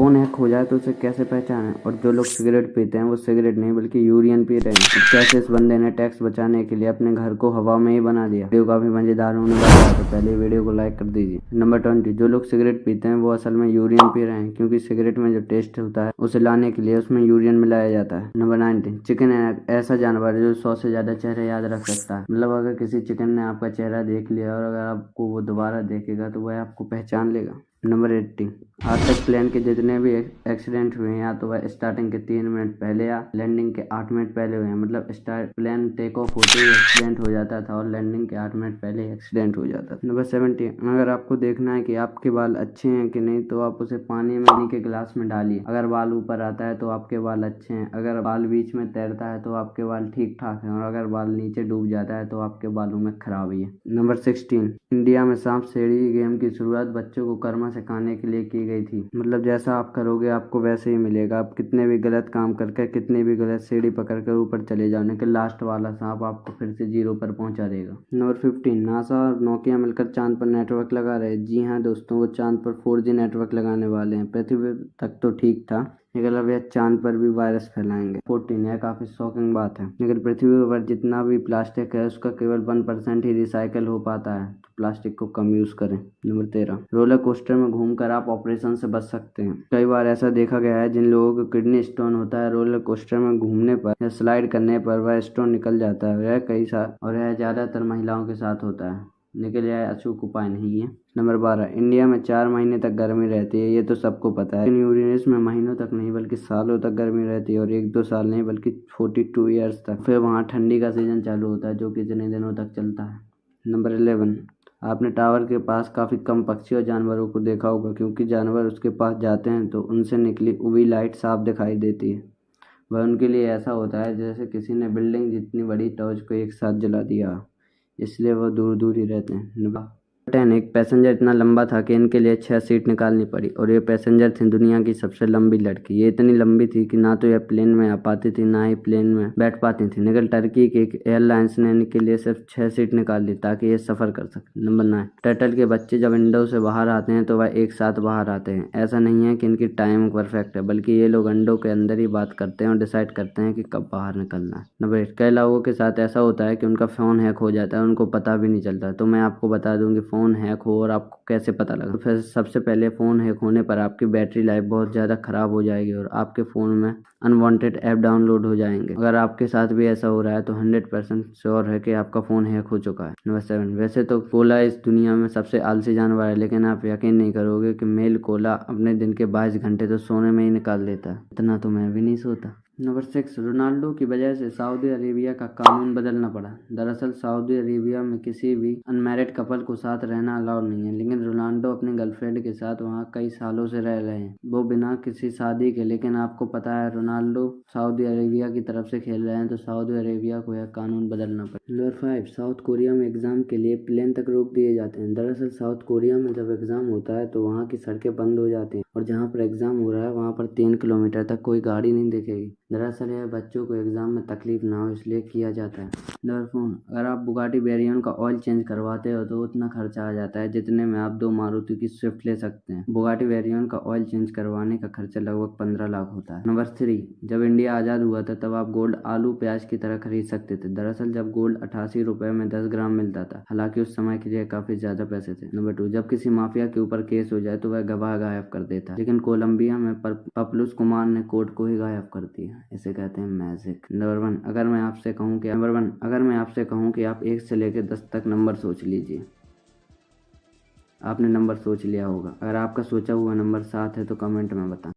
Phone hack हो जाए तो उसे कैसे पहचानें? और जो लोग सिगरेट पीते हैं वो सिगरेट नहीं बल्कि यूरियन पी रहे हैं। कैसे इस बंदे ने टैक्स बचाने के लिए अपने घर को हवा में ही बना दिया। वीडियो काफ़ी मज़ेदार होने वाला है, तो पहले वीडियो को लाइक कर दीजिए। नंबर 20, जो लोग सिगरेट पीते हैं वो असल में यूरियन पी रहे हैं, क्योंकि सिगरेट में जो टेस्ट होता है उसे लाने के लिए उसमें यूरियन मिलाया जाता है। नंबर 19, चिकन ऐसा जानवर है जो 100 से ज़्यादा चेहरे याद रख सकता है। मतलब अगर किसी चिकन ने आपका चेहरा देख लिया और अगर आपको वो दोबारा देखेगा तो वह आपको पहचान लेगा। नंबर 80, आज तक प्लेन के जितने भी एक्सीडेंट हुए हैं या तो वह स्टार्टिंग के 3 मिनट पहले या लैंडिंग के 8 मिनट पहले हुए हैं। मतलब प्लेन टेक ऑफ होते ही एक्सीडेंट हो जाता था और लैंडिंग के 8 मिनट पहले एक्सीडेंट हो जाता था। नंबर 70, अगर आपको देखना है कि आपके बाल अच्छे हैं कि नहीं तो आप उसे पानी के गिलास में डालिए। अगर बाल ऊपर आता है तो आपके बाल अच्छे हैं, अगर बाल बीच में तैरता है तो आपके बाल ठीक ठाक हैं, और अगर बाल नीचे डूब जाता है तो आपके बालों में खराबी है। नंबर 16, इंडिया में सांप सीढ़ी गेम की शुरुआत बच्चों को कर्मा सिखाने के लिए की गई थी। मतलब जैसा आप करोगे आपको वैसे ही मिलेगा। आप कितने भी गलत काम करके कितनी भी गलत सीढ़ी पकड़ कर ऊपर चले जाओ, लेकिन लास्ट वाला सांप आपको फिर से 0 पर पहुंचा देगा। नंबर 15, नासा और नोकिया मिलकर चांद पर नेटवर्क लगा रहे। जी हाँ दोस्तों, वो चांद पर 4G नेटवर्क लगाने वाले हैं। पृथ्वी तक तो ठीक था, लेकिन अब यह चांद पर भी वायरस फैलाएंगे। 14, यह काफी शॉकिंग बात है, लेकिन पृथ्वी पर जितना भी प्लास्टिक है उसका केवल 1% ही रिसाइकल हो पाता है, तो प्लास्टिक को कम यूज करें। नंबर 13, रोलर कोस्टर में घूमकर आप ऑपरेशन से बच सकते हैं। कई बार ऐसा देखा गया है जिन लोगों को किडनी स्टोन होता है, रोलर कोस्टर में घूमने पर या स्लाइड करने पर वह स्टोन निकल जाता है। यह ज्यादातर महिलाओं के साथ होता है, लेकिन यह अचूक उपाय नहीं है। नंबर 12, इंडिया में 4 महीने तक गर्मी रहती है, ये तो सबको पता है, लेकिन यूरेनस में महीनों तक नहीं बल्कि सालों तक गर्मी रहती है, और 1-2 साल नहीं बल्कि 42 ईयर्स तक। फिर वहाँ ठंडी का सीजन चालू होता है जो कितने दिनों तक चलता है। नंबर 11, आपने टावर के पास काफ़ी कम पक्षी और जानवरों को देखा होगा, क्योंकि जानवर उसके पास जाते हैं तो उनसे निकली UV लाइट साफ दिखाई देती है। वह उनके लिए ऐसा होता है जैसे किसी ने बिल्डिंग जितनी बड़ी टॉर्च को एक साथ जला दिया, इसलिए वह दूर दूर ही रहते हैं। नंबर 10, एक पैसेंजर इतना लंबा था कि इनके लिए 6 सीट निकालनी पड़ी, और ये पैसेंजर थी दुनिया की सबसे लंबी लड़की। ये इतनी लंबी थी कि ना तो यह प्लेन में आ पाती थी ना ही प्लेन में बैठ पाती थी, लेकिन टर्की के एक एयरलाइंस ने इनके लिए सिर्फ 6 सीट निकाल दी ताकि ये सफर कर सके। नंबर 9, टर्टल के बच्चे जब अंडों से बाहर आते हैं तो वह एक साथ बाहर आते हैं। ऐसा नहीं है कि इनकी टाइम परफेक्ट है, बल्कि ये लोग अंडों के अंदर ही बात करते हैं और डिसाइड करते हैं कि कब बाहर निकलना है। नंबर 8, कई लोगों के साथ ऐसा होता है कि उनका फोन हैक हो जाता है, उनको पता भी नहीं चलता। तो मैं आपको बता दूं कि फोन हैक हो और आपको कैसे पता लगा। तो फिर सबसे पहले फोन हैक होने पर आपकी बैटरी लाइफ बहुत ज़्यादा खराब हो जाएगी और आपके फ़ोन में अनवांटेड ऐप डाउनलोड हो जाएंगे। अगर आपके साथ भी ऐसा हो रहा है तो 100% श्योर है कि आपका फ़ोन हैक हो चुका है। नंबर 7, वैसे तो कोला इस दुनिया में सबसे आलसी जानवर है, लेकिन आप यकीन नहीं करोगे कि मेल कोला अपने दिन के 22 घंटे तो सोने में ही निकाल देता है। इतना तो मैं भी नहीं सोता। नंबर 6, रोनाल्डो की वजह से सऊदी अरेबिया का कानून बदलना पड़ा। दरअसल सऊदी अरेबिया में किसी भी अनमैरिड कपल को साथ रहना अलाउड नहीं है, लेकिन रोनाल्डो अपनी गर्लफ्रेंड के साथ वहाँ कई सालों से रह रहे हैं, वो बिना किसी शादी के। लेकिन आपको पता है रोनाल्डो सऊदी अरेबिया की तरफ से खेल रहे हैं, तो सऊदी अरेबिया को यह कानून बदलना पड़ा। नंबर 5, साउथ कोरिया में एग्जाम के लिए प्लेन तक रोक दिए जाते हैं। दरअसल साउथ कोरिया में जब एग्जाम होता है तो वहाँ की सड़कें बंद हो जाती हैं, और जहाँ पर एग्जाम हो रहा है वहाँ पर 3 किलोमीटर तक कोई गाड़ी नहीं दिखेगी। दरअसल यह बच्चों को एग्जाम में तकलीफ ना हो इसलिए किया जाता है। नंबर 4, अगर आप बुगाटी वेरियन का ऑयल चेंज करवाते हो तो उतना खर्चा आ जाता है जितने में आप 2 मारुति की स्विफ्ट ले सकते हैं। बुगाटी वेरियन का ऑयल चेंज करवाने का खर्चा लगभग 15 लाख होता है। नंबर 3, जब इंडिया आज़ाद हुआ था तब आप गोल्ड आलू प्याज की तरह खरीद सकते थे। दरअसल जब गोल्ड 88 रुपए में 10 ग्राम मिलता था, हालांकि उस समय के लिए काफी ज्यादा पैसे थे। नंबर 2, जब किसी माफिया के ऊपर केस हो जाए तो वह गवाह गायब कर देता है, लेकिन कोलंबिया में पपलूस कुमार ने कोर्ट को ही गायब कर दिया। इसे कहते हैं मैजिक। नंबर 1, अगर मैं आपसे कहूँ कि आप 1 से लेकर 10 तक नंबर सोच लीजिए। आपने नंबर सोच लिया होगा। अगर आपका सोचा हुआ नंबर 7 है तो कमेंट में बताएं।